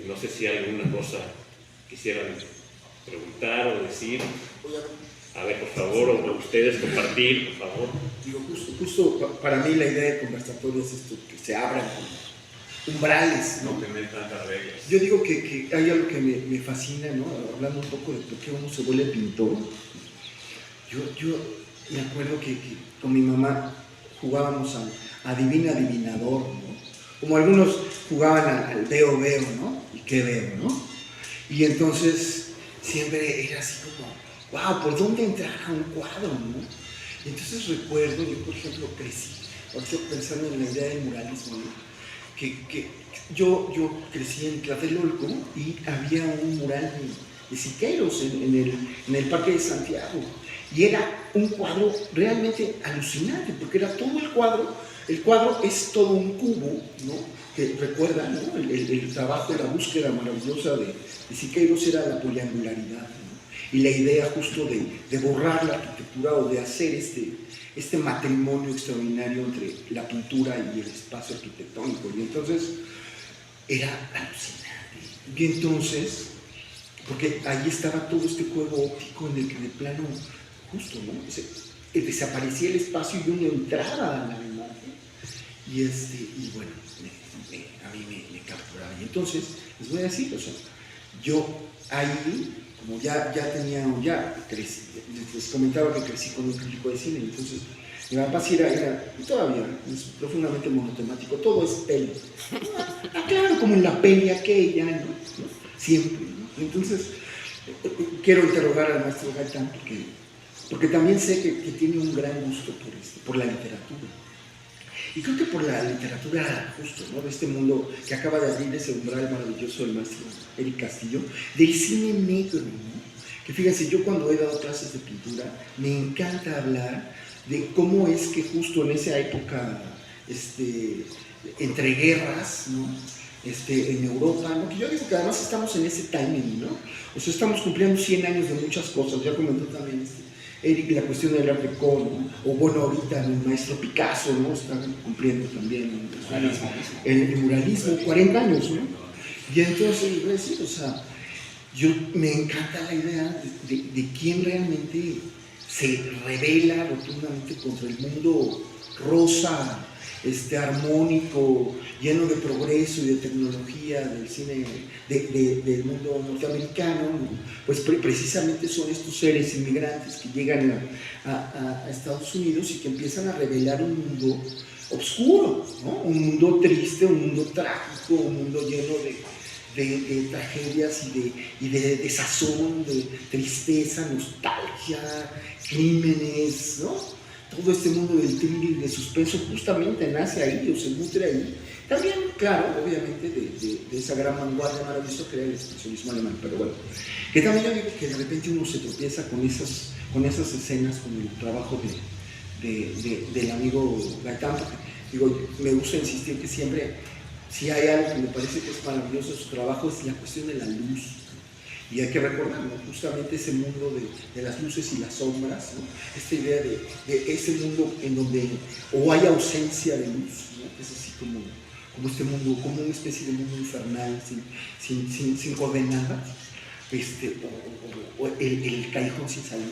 No sé si hay alguna cosa quisieran preguntar o decir. A ver, por favor, o ustedes compartir, por favor. Digo, justo para mí la idea de conversatorio es esto, que se abran umbrales, ¿no? No tener tantas reglas. Yo digo que hay algo que me fascina, ¿no? Hablando un poco de por qué uno se vuelve pintor. Yo me acuerdo que con mi mamá jugábamos al adivina adivinador, ¿no? Como algunos jugaban al veo, ¿no? Y qué veo, ¿no? Y entonces siempre era así como, wow, ¿por dónde entrar a un cuadro, no? Y entonces recuerdo, yo por ejemplo crecí, ahorita pensando en la idea del muralismo, ¿no? Que yo crecí en Tlatelolco y había un mural de Siqueiros en el Parque de Santiago. Y era un cuadro realmente alucinante, porque era todo el cuadro es todo un cubo, ¿no? Que recuerda, ¿no? El trabajo, la búsqueda maravillosa de Siqueiros era la poliangularidad, ¿no? Y la idea justo de borrar la arquitectura o de hacer este matrimonio extraordinario entre la pintura y el espacio arquitectónico. Y entonces era alucinante. Y entonces, porque ahí estaba todo este juego óptico en el que de plano, justo, ¿no? Desaparecía el espacio y uno entraba a la imagen. Y bueno, a mí me capturaba. Y entonces, les voy a decir, o sea, yo ahí, como ya crecí, les comentaba que crecí con un crítico de cine, entonces mi papá sí era todavía es profundamente monotemático, todo es peli. Claro, como en la peli aquella, ¿no? Siempre, ¿no? Entonces, quiero interrogar al maestro Gaitán porque también sé que tiene un gran gusto por la literatura. Y creo que por la literatura, justo, ¿no? De este mundo que acaba de abrir ese umbral maravilloso del maestro Eric Castillo, del cine negro, ¿no? Que fíjense, yo cuando he dado clases de pintura, me encanta hablar de cómo es que justo en esa época, entre guerras, ¿no? En Europa, ¿no? Que yo digo que además estamos en ese timing, ¿no? O sea, estamos cumpliendo 100 años de muchas cosas, ya comentó también Eric, la cuestión del Art Deco, ¿no? O bueno, ahorita el maestro Picasso, ¿no? Está cumpliendo también el muralismo, 40 años, ¿no? Y entonces, voy a decir, o sea, me encanta la idea de quién realmente se revela rotundamente contra el mundo rosa, armónico, lleno de progreso y de tecnología del cine del mundo norteamericano, ¿no? Pues precisamente son estos seres inmigrantes que llegan a Estados Unidos y que empiezan a revelar un mundo oscuro, ¿no? Un mundo triste, un mundo trágico, un mundo lleno de tragedias y de desazón, de tristeza, nostalgia, crímenes, ¿no? Todo este mundo del thriller y de suspenso justamente nace ahí o se nutre ahí. También, claro, obviamente, de esa gran vanguardia maravillosa que era el expresionismo alemán, pero bueno, que también yo digo que de repente uno se tropieza con esas escenas, con el trabajo del amigo Gaitán, porque digo, me gusta insistir que siempre, si hay algo que me parece que es maravilloso de su trabajo, es la cuestión de la luz. Y hay que recordar, ¿no? Justamente ese mundo de las luces y las sombras, ¿no? Esta idea de ese mundo en donde o hay ausencia de luz, ¿no? Es así como este mundo, como una especie de mundo infernal, sin coordenadas, o el callejón sin salida.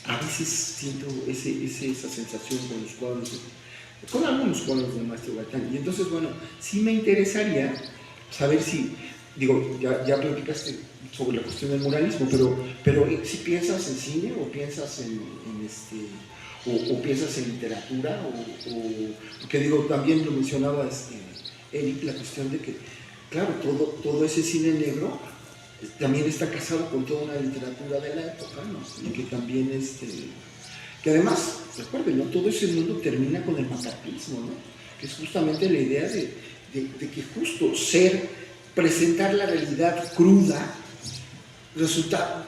A veces siento esa sensación con los cuadros, con algunos cuadros del maestro Gaitán. Y entonces, bueno, sí me interesaría saber si, digo, ya platicaste sobre la cuestión del muralismo, pero si piensas en cine o piensas o piensas en literatura, porque digo, también lo mencionaba Eric, la cuestión de que, claro, todo ese cine negro también está casado con toda una literatura de la época, ¿no? Y que también, que además, recuerden, ¿no? Todo ese mundo termina con el macartismo, ¿no? Que es justamente la idea de que justo presentar la realidad cruda,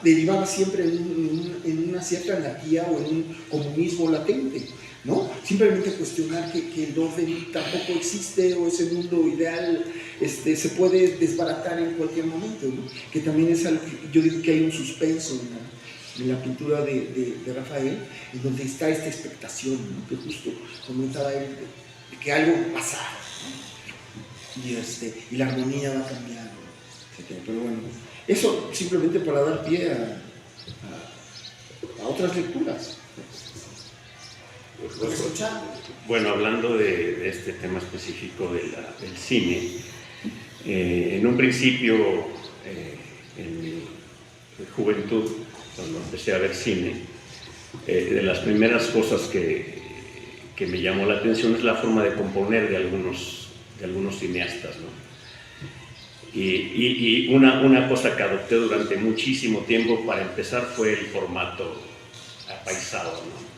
derivaba siempre en una cierta anarquía o en un comunismo latente, ¿no? Simplemente cuestionar que el orden tampoco existe o ese mundo ideal se puede desbaratar en cualquier momento, ¿no? Que también es algo, yo digo que hay un suspenso en la pintura de Rafael, en donde está esta expectación, ¿no? Que justo comentaba él de que algo pasará, ¿no? Y la armonía va a cambiar, ¿no? etcétera. Pero bueno, eso simplemente para dar pie a otras lecturas. Bueno, hablando de este tema específico del cine, en un principio, en mi juventud, cuando empecé a ver cine, de las primeras cosas que me llamó la atención es la forma de componer de algunos cineastas, ¿no? Y una cosa que adopté durante muchísimo tiempo, para empezar, fue el formato apaisado, ¿no?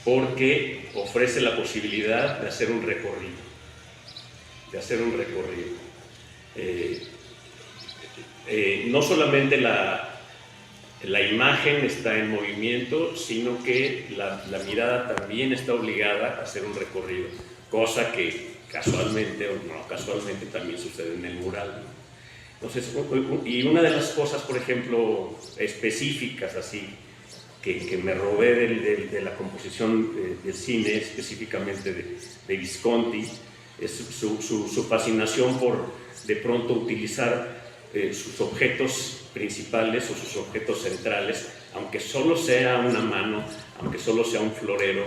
Porque ofrece la posibilidad de hacer un recorrido, no solamente la imagen está en movimiento, sino que la mirada también está obligada a hacer un recorrido, cosa que casualmente o no casualmente también sucede en el mural, ¿no? Entonces, y una de las cosas, por ejemplo, específicas así, que me robé de la composición del cine, específicamente de Visconti, es su fascinación por de pronto utilizar sus objetos principales o sus objetos centrales, aunque solo sea una mano, aunque solo sea un florero,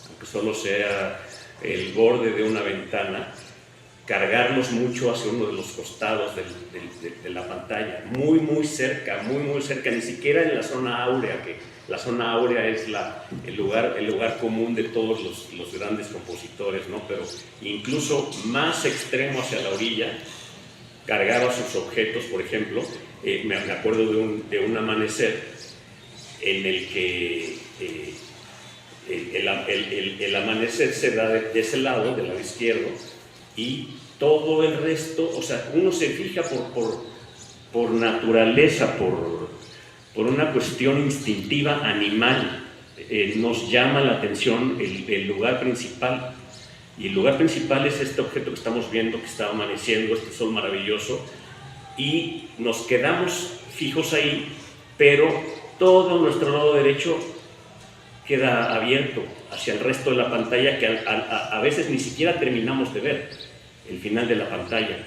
aunque solo sea el borde de una ventana, cargarlos mucho hacia uno de los costados de la pantalla, muy cerca, ni siquiera en la zona áurea, que la zona áurea es el lugar común de todos los grandes compositores, ¿no? Pero incluso más extremo hacia la orilla, cargaba sus objetos. Por ejemplo, me acuerdo de un amanecer en el que el amanecer se da de ese lado, del lado izquierdo, y todo el resto, o sea, uno se fija por naturaleza, por una cuestión instintiva animal, nos llama la atención el lugar principal. Y el lugar principal es este objeto que estamos viendo, que está amaneciendo, este sol maravilloso, y nos quedamos fijos ahí, pero todo nuestro lado derecho queda abierto hacia el resto de la pantalla, que a veces ni siquiera terminamos de ver el final de la pantalla,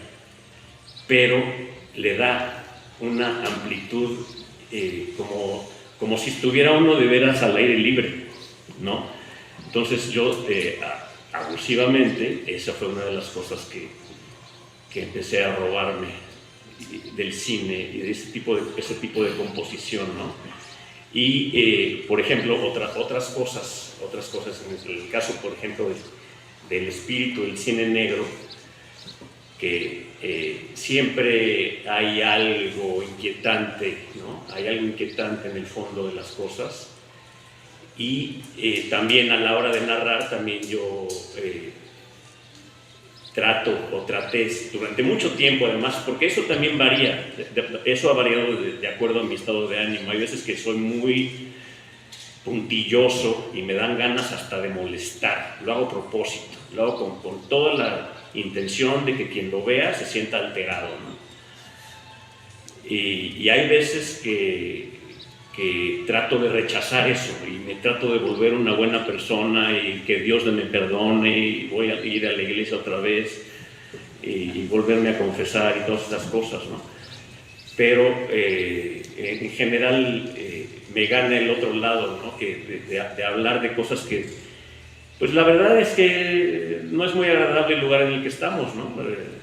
pero le da una amplitud como si estuviera uno de veras al aire libre, ¿no? Entonces yo abusivamente, esa fue una de las cosas que empecé a robarme del cine y de ese tipo de composición, ¿no? Y por ejemplo, otras cosas en el caso, por ejemplo, del espíritu del cine negro, que siempre hay algo inquietante, ¿no? Hay algo inquietante en el fondo de las cosas. Y también a la hora de narrar, también yo traté durante mucho tiempo, además, porque eso también varía, eso ha variado de acuerdo a mi estado de ánimo. Hay veces que soy muy puntilloso y me dan ganas hasta de molestar, lo hago a propósito, lo hago con toda la intención de que quien lo vea se sienta alterado, ¿no? Y hay veces que trato de rechazar eso y me trato de volver una buena persona y que Dios me perdone y voy a ir a la iglesia otra vez y volverme a confesar y todas esas cosas, ¿no? Pero en general me gana el otro lado, ¿no? De hablar de cosas que, pues la verdad es que no es muy agradable el lugar en el que estamos, ¿no?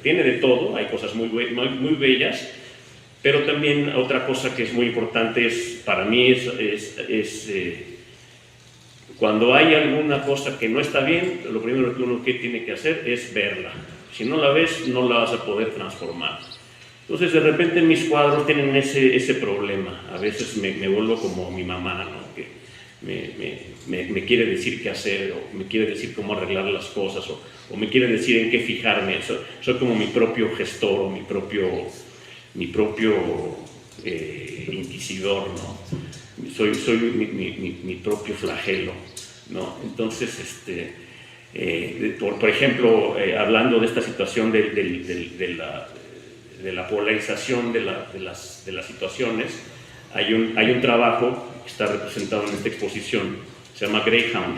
Tiene de todo, hay cosas muy bellas, pero también otra cosa que es muy importante para mí es cuando hay alguna cosa que no está bien, lo primero que uno tiene que hacer es verla. Si no la ves, no la vas a poder transformar. Entonces, de repente mis cuadros tienen ese problema. A veces me vuelvo como mi mamá, ¿no? Que me quiere decir qué hacer, o me quiere decir cómo arreglar las cosas, o me quiere decir en qué fijarme. Soy como mi propio gestor, o mi propio inquisidor, ¿no? Soy mi propio flagelo, ¿no? Entonces, por ejemplo, hablando de esta situación de la polarización de las situaciones, hay un trabajo que está representado en esta exposición, se llama Greyhound,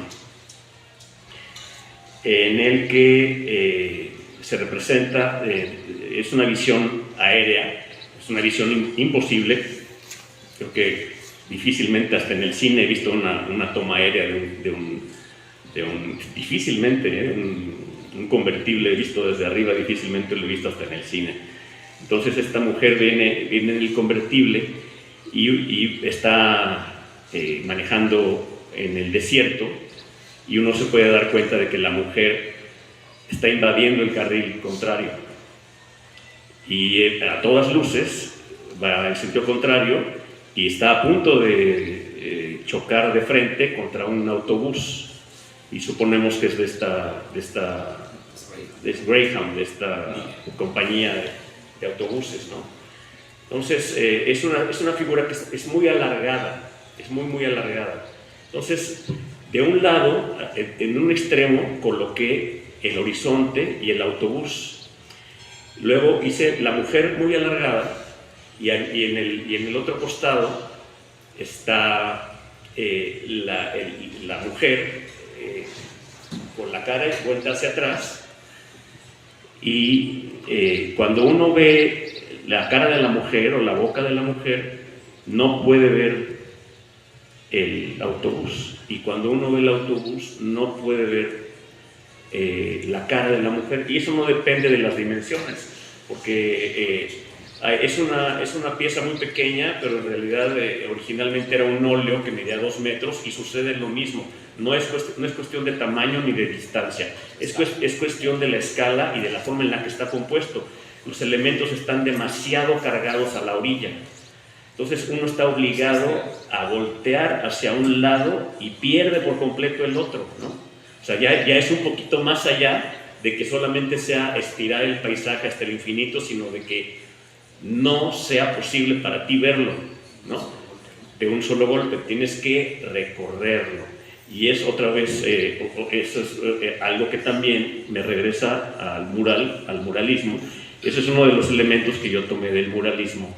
en el que se representa, es una visión aérea es una visión imposible. Creo que difícilmente hasta en el cine he visto una toma aérea difícilmente, un convertible visto desde arriba, difícilmente lo he visto hasta en el cine. Entonces esta mujer viene en el convertible y está manejando en el desierto, y uno se puede dar cuenta de que la mujer está invadiendo el carril contrario y a todas luces va en sentido contrario y está a punto de chocar de frente contra un autobús, y suponemos que es de Greyhound, de esta compañía de autobuses, ¿no? Entonces es una figura que es muy alargada, es muy alargada. Entonces, de un lado, en un extremo, coloqué el horizonte y el autobús. Luego hice la mujer muy alargada, y en el otro costado está la mujer con la cara vuelta hacia atrás, y cuando uno ve la cara de la mujer o la boca de la mujer, no puede ver el autobús, y cuando uno ve el autobús no puede ver la cara de la mujer, y eso no depende de las dimensiones, porque es una pieza muy pequeña, pero en realidad originalmente era un óleo que medía 2 metros, y sucede lo mismo. No es cuestión de tamaño ni de distancia, es cuestión de la escala y de la forma en la que está compuesto. Los elementos están demasiado cargados a la orilla. Entonces uno está obligado a voltear hacia un lado y pierde por completo el otro, ¿no? O sea, ya es un poquito más allá de que solamente sea estirar el paisaje hasta el infinito, sino de que no sea posible para ti verlo, ¿no? De un solo golpe, tienes que recorrerlo. Y es otra vez, eso es algo que también me regresa al muralismo. Ese es uno de los elementos que yo tomé del muralismo,